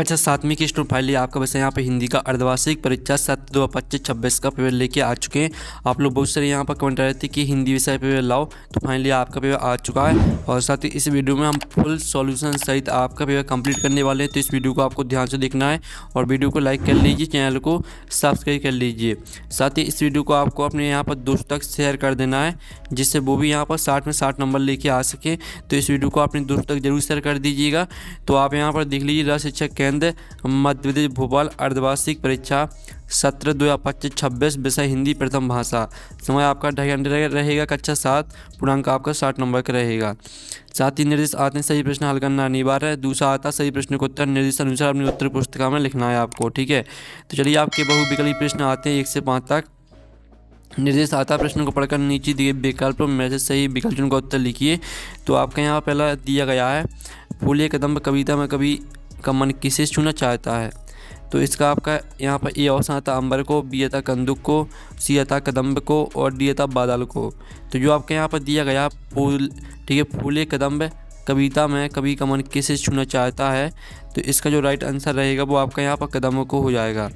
कक्षा 7वीं की student finally आपका वैसे यहाँ पे हिंदी का अर्धवार्षिक परीक्षा 7/2/25-26 का पेपर लेके आ चुके हैं। आप लोग बहुत सारे यहाँ पर कमेंट कर रहे थे कि हिंदी विषय पेपर लाओ, तो फाइनली आपका पेपर आ चुका है। और साथ ही इस वीडियो में हम फुल सॉल्यूशन सहित आपका पेपर कंप्लीट करने वाले हैं, तो इस वीडियो को आपको ध्यान से देखना है और वीडियो को लाइक कर लीजिए, चैनल को सब्सक्राइब कर लीजिए। साथ ही इस वीडियो को आपको अपने यहाँ पर दोस्तों तक शेयर कर देना है, जिससे वो भी यहाँ पर 60 में 60 नंबर लेके आ सके। तो इस वीडियो को अपने दोस्तों तक जरूर शेयर कर दीजिएगा। तो आप यहाँ पर देख लीजिए, राज्य शिक्षा केंद्र मध्य प्रदेश भोपाल अर्धवार्षिक परीक्षा 17/2/25-26 विषय हिंदी प्रथम भाषा। समय आपका 2.5 घंटे रहेगा। कक्षा 7 पूर्णांक आपका 60 नंबर का रहेगा। साथ ही निर्देश आते हैं सही प्रश्न हल करना अनिवार्य है। दूसरा आता सही प्रश्न को उत्तर निर्देश अनुसार अपनी उत्तर पुस्तिका में लिखना है आपको, ठीक है। तो चलिए आपके बहुविकल्पी प्रश्न आते हैं 1 से 5 तक। निर्देश आता प्रश्न को पढ़कर नीचे दिए विकल्पों में से सही विकल्प का उत्तर लिखिए। तो आपका यहाँ पहला दिया गया है, फूले कदम्ब कविता में कवि का मन किसे छूना चाहता है। तो इसका आपका यहाँ पर ए ऑप्शन आता अंबर को, बी आता कंदुक को, सी आता कदम्ब को और डी आता बादल को। तो जो आपके यहाँ पर दिया गया फूल, ठीक है, फूले कदम्ब कविता में कवि का मन किसे छूना चाहता है, तो इसका जो राइट आंसर रहेगा वो आपका यहाँ पर कदम्ब को हो जाएगा,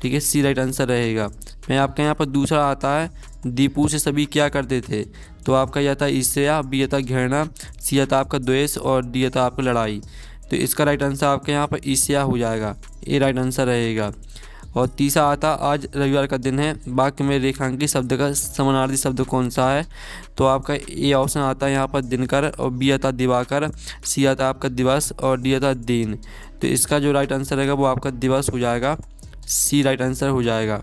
ठीक है, सी राइट आंसर रहेगा। मैं आपके यहाँ पर दूसरा आता है, दीपू से सभी क्या करते थे। तो आपका यह था ईर्ष्या, बी था घृणा, सी था आपका द्वेष और डी था आपका लड़ाई। तो इसका राइट आंसर आपके यहाँ पर ईर्ष्या हो जाएगा, ये राइट आंसर रहेगा। और तीसरा आता आज रविवार का दिन है, वाक्य में रेखांकित शब्द का समानार्थी शब्द कौन सा है। तो आपका ए ऑप्शन आता है यहाँ पर दिनकर और बी आता दिवाकर, सी आता आपका दिवस और डी आता दिन। तो इसका जो राइट आंसर रहेगा वो आपका दिवस हो जाएगा, सी राइट आंसर हो जाएगा।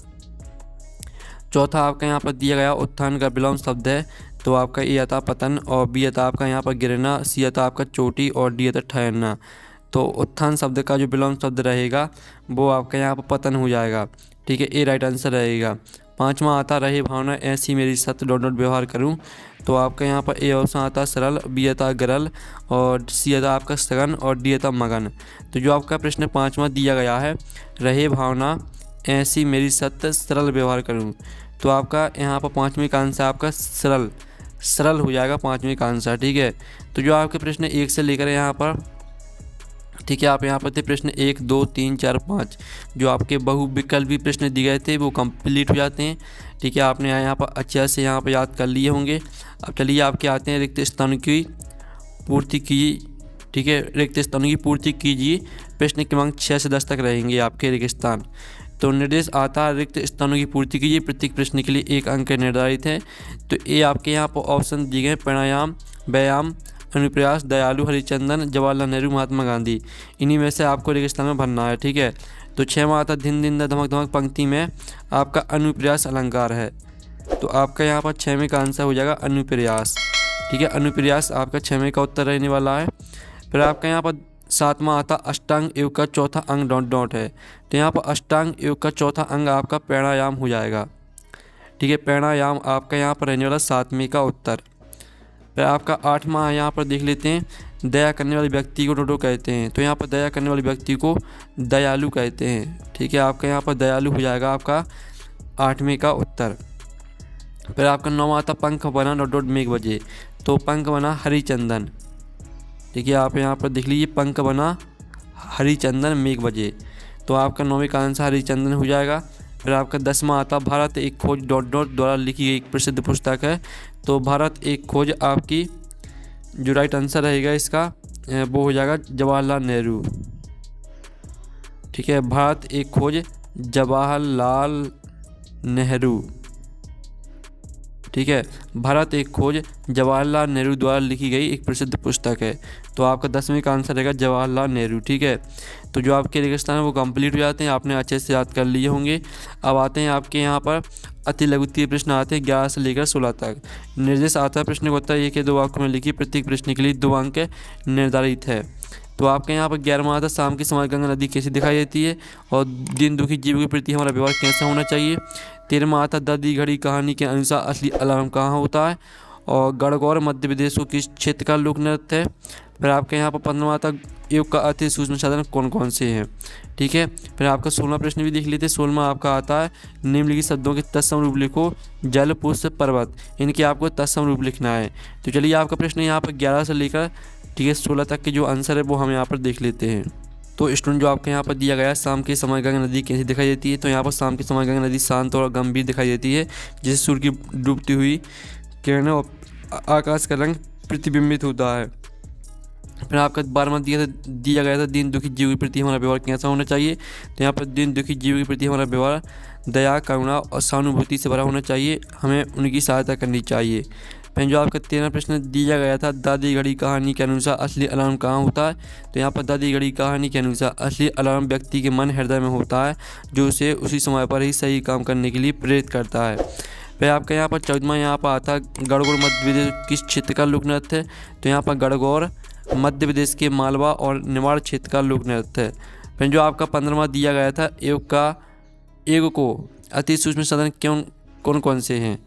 चौथा आपका यहाँ पर दिया गया उत्थान का विलोम शब्द है। तो आपका ए आता पतन और बी आता आपका यहाँ पर गिरना, सी आता आपका चोटी और डी आता ठहरना। तो उत्थान शब्द का जो विलोम शब्द रहेगा वो आपका यहाँ पर पतन हो जाएगा, ठीक है, ए राइट आंसर रहेगा। पांचवा आता रहे भावना ऐसी मेरी सत्य डॉट डॉट व्यवहार करूँ। तो आपका यहाँ पर ए ऑप्शन आता सरल, बी आता गरल और सी आता आपका सघन और डी आता मगन। तो जो आपका प्रश्न पाँचवा दिया गया है, रहे भावना ऐसी मेरी सत्य सरल व्यवहार करूँ। तो आपका यहाँ पर पाँचवीं का आंसर आपका सरल सरल हो जाएगा, पाँचवीं का आंसर, ठीक है। तो जो आपके प्रश्न 1 से लेकर यहाँ पर, ठीक है, आप यहाँ पर थे प्रश्न 1, 2, 3, 4, 5 जो आपके बहुविकल्पी प्रश्न दिए गए थे वो कंप्लीट हो जाते हैं, ठीक है। आपने यहाँ पर अच्छे से यहाँ पर याद कर लिए होंगे। अब चलिए आपके आते हैं रिक्त स्थानों की पूर्ति कीजिए, ठीक है, रिक्त स्थानों की पूर्ति कीजिए। प्रश्न क्रमांक 6 से 10 तक रहेंगे आपके रिक्त स्थान। तो निर्देश आता है रिक्त स्थानों की पूर्ति कीजिए, प्रत्येक प्रश्न के लिए 1 अंक निर्धारित है। तो ये आपके यहाँ पर ऑप्शन दिए गए प्राणायाम, व्यायाम, अनुप्रयास, दयालु, हरिचंदन, जवाहरलाल नेहरू, महात्मा गांधी। इन्हीं में से आपको रिक्त स्थान में भरना है, ठीक है। तो 6वां आता दिन दिन धमक धमक पंक्ति में आपका अनुप्रयास अलंकार है। तो आपका यहाँ पर 6वें का आंसर हो जाएगा अनुप्रयास, ठीक है, अनुप्रयास आपका 6वें का उत्तर रहने वाला है। फिर आपका यहाँ पर 7वां आता अष्टांग योग का चौथा अंग डॉट डॉट है। तो यहाँ पर अष्टांग योग का चौथा अंग आपका प्राणायाम हो जाएगा, ठीक है, प्राणायाम आपका यहाँ पर रहने वाला 7वें का उत्तर। फिर आपका 8वां यहाँ पर देख लेते हैं, दया करने वाले व्यक्ति को डोडो कहते हैं। तो यहाँ पर दया करने वाले व्यक्ति को दयालु कहते हैं, ठीक है, आपका यहाँ पर दयालु हो जाएगा आपका 8वें का उत्तर। फिर आपका 9वां आता पंख बना डॉट डॉट मेघ बजे। तो पंख बना हरिचंदन, ठीक है, आप यहाँ पर देख लीजिए पंख बना हरिचंदन मेघ बजे। तो आपका 9वें का आंसर हरिचंदन हो जाएगा। फिर आपका 10वां आता भारत एक खोज डॉट डॉट द्वारा लिखी गई एक प्रसिद्ध पुस्तक है। तो भारत एक खोज आपकी जो राइट आंसर रहेगा इसका वो हो जाएगा जवाहरलाल नेहरू, ठीक है, भारत एक खोज जवाहरलाल नेहरू, ठीक है, भारत एक खोज जवाहरलाल नेहरू द्वारा लिखी गई एक प्रसिद्ध पुस्तक है। तो आपका 10वें का आंसर रहेगा जवाहरलाल नेहरू, ठीक है। तो जो आपके रिक्त स्थान है वो कंप्लीट हो जाते हैं, आपने अच्छे से याद कर लिए होंगे। अब आते हैं आपके यहाँ पर अति लघुत्तरीय प्रश्न आते हैं 11 से लेकर 16 तक। निर्देश आता है प्रश्न को उत्तर 1 या 2 वाक्यों में लिखिए, प्रत्येक प्रश्न के लिए 2 अंक निर्धारित है। तो आपके यहाँ पर 11वां आता शाम के समय गंगा नदी कैसी दिखाई देती है और दिन दुखी जीव के प्रति हमारा व्यवहार कैसा होना चाहिए। 13वां आता दादी घड़ी कहानी के अनुसार असली अलार्म कहाँ होता है और गणगौर मध्य प्रदेश को किस क्षेत्र का लोक नृत्य है। फिर आपके यहाँ पर 15वां आता योग का अति सूक्ष्म साधन कौन कौन से हैं, ठीक है। फिर आपका 16वां प्रश्न भी देख लेते हैं। 16वां आपका आता है निम्नलिखित शब्दों के तत्सम रूप लिखो, जल, पुष्प, पर्वत, इनके आपको तत्सम रूप लिखना है। तो चलिए आपका प्रश्न यहाँ पर 11 से लेकर, ठीक है, 16 तक के जो आंसर है वो हम यहाँ पर देख लेते हैं। तो स्टूडेंट जो आपके यहाँ पर दिया गया है, शाम के समय गंगा नदी कैसी दिखाई देती है। तो यहाँ पर शाम के समय गंगा नदी शांत और गंभीर दिखाई देती है, जिससे सूर्य की डूबती हुई किरणें और आकाश का रंग प्रतिबिंबित होता है। फिर आपका 12वां दिया गया था दीन दुखी जीव के प्रति हमारा व्यवहार कैसा होना चाहिए। तो यहाँ पर दीन दुखी जीव के प्रति हमारा व्यवहार दया, करुणा और सहानुभूति से भरा होना चाहिए, हमें उनकी सहायता करनी चाहिए। फिर जो आपका 13वां प्रश्न दिया गया था, दादी घड़ी कहानी के अनुसार असली अलार्म कहाँ होता है। तो यहाँ पर दादी घड़ी कहानी के अनुसार असली अलार्म व्यक्ति के मन हृदय में होता है, जो उसे उसी समय पर ही सही काम करने के लिए प्रेरित करता है। फिर आपका यहाँ पर 14वां यहाँ पर आता है, गणगौर मध्य प्रदेश किस क्षेत्र का लोक नृत्य है। तो यहाँ पर गणगौर मध्य प्रदेश के मालवा और निमाड़ क्षेत्र का लोक नृत्य है। फिर जो आपका 15वां दिया गया था, योग को अति सूक्ष्म साधन कौन कौन से हैं।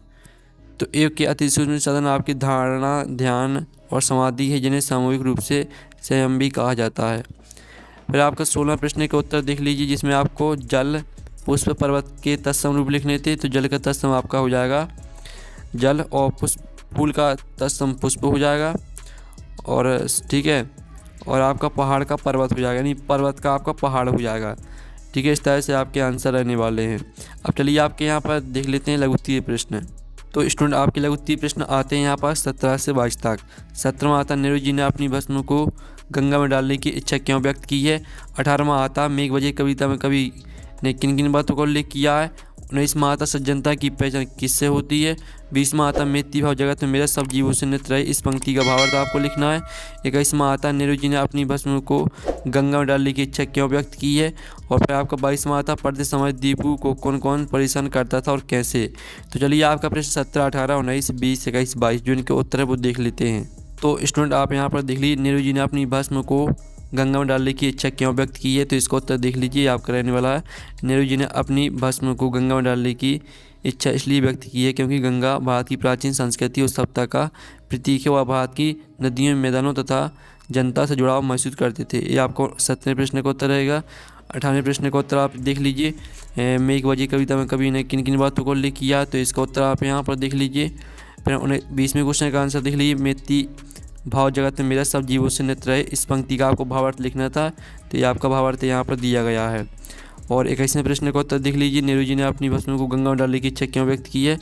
तो योग के अति सूक्ष्म साधन आपकी धारणा, ध्यान और समाधि है, जिन्हें सामूहिक रूप से संयम भी कहा जाता है। फिर आपका 16वां प्रश्न का उत्तर देख लीजिए, जिसमें आपको जल, पुष्प, पर्वत के तत्सम रूप लिखने थे। तो जल का तत्सम आपका हो जाएगा जल, और फूल का तत्सम पुष्प हो जाएगा, और ठीक है, और आपका पहाड़ का पर्वत हो जाएगा, यानी पर्वत का आपका पहाड़ हो जाएगा। ठीक है, इस तरह से आपके आंसर रहने वाले हैं। अब चलिए आपके यहाँ पर देख लेते हैं लघुत्तरीय प्रश्न। तो स्टूडेंट आपके लघुत्तरीय प्रश्न आते हैं यहाँ पर 17 से 22 तक। 17वां आता, नेहरू जी ने अपनी भस्म को गंगा में डालने की इच्छा क्यों व्यक्त की है। 18वां आता, मेघ बजे कविता में कवि ने किन किन बातों का उल्लेख किया है। 19वां आता, सज्जनता की पहचान किससे होती है। 20वां आता, मैत्री भाव जगत में मेरा सब जीवों से नित रहे, इस पंक्ति का भावार्थ आपको लिखना है। 21वां आता, नेहरू जी ने अपनी भस्म को गंगा में डालने की इच्छा क्यों व्यक्त की है। और फिर आपका 22वां आता, पढ़ते समय दीपू को कौन कौन परेशान करता था और कैसे। तो चलिए आपका प्रश्न 17, 18, 19, 20, 21, 22 जो इनके उत्तर है वो देख लेते हैं। तो स्टूडेंट आप यहाँ पर देख लीजिए, नेहरू जी ने अपनी भस्म को गंगा में डालने की इच्छा क्यों व्यक्त की है। तो इसका उत्तर देख लीजिए, आपका रहने वाला है, नेहरू जी ने अपनी भस्म को गंगा में डालने की इच्छा इसलिए व्यक्त की है क्योंकि गंगा भारत की प्राचीन संस्कृति और सभ्यता का प्रतीक है। वह भारत की नदियों, मैदानों तथा जनता से जुड़ाव महसूस करते थे। ये आपको 17वें प्रश्न का उत्तर रहेगा। 18वें प्रश्न का उत्तर आप देख लीजिए, मेघ बजे कविता में कवि ने किन किन बातों को उल्लेख किया। तो इसका उत्तर आप यहाँ पर देख लीजिए। फिर 20वें क्वेश्चन का आंसर देख लीजिए, मैत्री भाव जगत में मेरा सब जीवों से नित रहे, इस पंक्ति का आपको भावार्थ लिखना था। तो ये आपका भावार्थ यहाँ पर दिया गया है। और 21वें प्रश्न का उत्तर देख लीजिए, नेहरू जी ने अपनी भस्म को गंगा में डालने की इच्छा क्यों व्यक्त की है।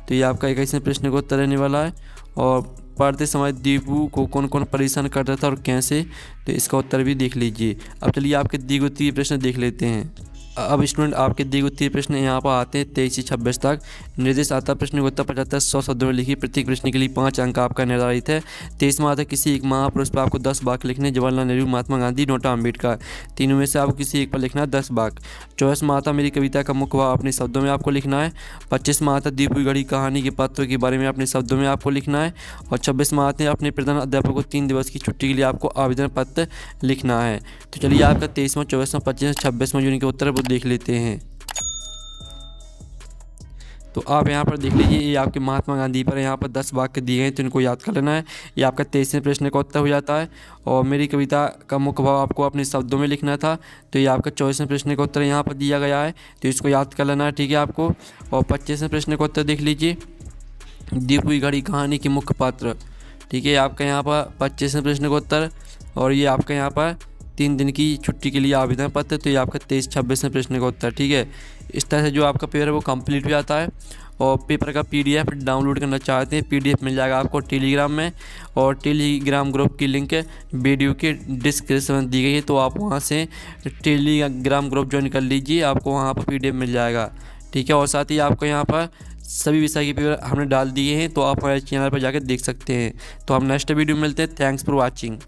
तो ये आपका 21वें प्रश्न का उत्तर रहने वाला है। और पढ़ते समय दीपू को कौन कौन परेशान करता था और कैसे। तो इसका उत्तर भी देख लीजिए। अब चलिए आपके द्विगुत्तीय प्रश्न देख लेते हैं। अब स्टूडेंट आपके द्विगुत्तीय प्रश्न यहाँ पर आते हैं 23 से 26 तक। निर्देश आता, प्रश्न को उत्तर 75 100 शब्दों में लिखिए, प्रत्येक प्रश्न के लिए 5 अंक आपका निर्धारित है। 23वां आता, किसी एक महापुरुष पर आपको 10 वाक्य लिखने, जवाहरलाल नेहरू, महात्मा गांधी, नोटा अम्बेडकर, तीनों में से आपको किसी एक पर लिखना 10 वाक्य। 24वां आता, मेरी कविता का मुख्य भाव अपने शब्दों में आपको लिखना है। 25वां आता, दीपू की घड़ी कहानी के पात्रों के बारे में अपने शब्दों में आपको लिखना है। और 26वां आते हैं, अपने प्रधान अध्यापक को 3 दिवस की छुट्टी के लिए आपको आवेदन पत्र लिखना है। तो चलिए आपका 23वां, 24वां, 25वां, 26वां जो इनके उत्तर है वो देख लेते हैं। तो आप यहाँ पर देख लीजिए, ये आपके महात्मा गांधी पर यहाँ पर 10 वाक्य दिए गए हैं, तो इनको याद कर लेना है। ये आपका 23वें प्रश्न का उत्तर हो जाता है। और मेरी कविता का मुख्य भाव आपको अपने शब्दों में लिखना था। तो ये आपका 24वें प्रश्न का उत्तर यहाँ पर दिया गया है, तो इसको याद कर लेना है, ठीक है आपको। और 25वें प्रश्न का उत्तर देख लीजिए, दीपू की घड़ी कहानी के मुख्य पात्र, ठीक है आपका यहाँ पर 25वें प्रश्न का उत्तर। और ये आपका यहाँ पर 3 दिन की छुट्टी के लिए आवेदन पत्र, तो ये आपका 23-26वें प्रश्न का उत्तर, ठीक है। इस तरह से जो आपका पेपर है वो कंप्लीट हो जाता है। और पेपर का PDF डाउनलोड करना चाहते हैं, PDF मिल जाएगा आपको टेलीग्राम में। और टेलीग्राम ग्रुप की लिंक वीडियो के डिस्क्रिप्शन में दी गई है, तो आप वहां से टेलीग्राम ग्रुप ज्वाइन कर लीजिए, आपको वहां पर PDF मिल जाएगा, ठीक है। और साथ ही आपको यहाँ पर सभी विषय के पेपर हमने डाल दिए हैं, तो आप हमारे चैनल पर जाकर देख सकते हैं। तो हम नेक्स्ट वीडियो में मिलते हैं। Thanks for watching.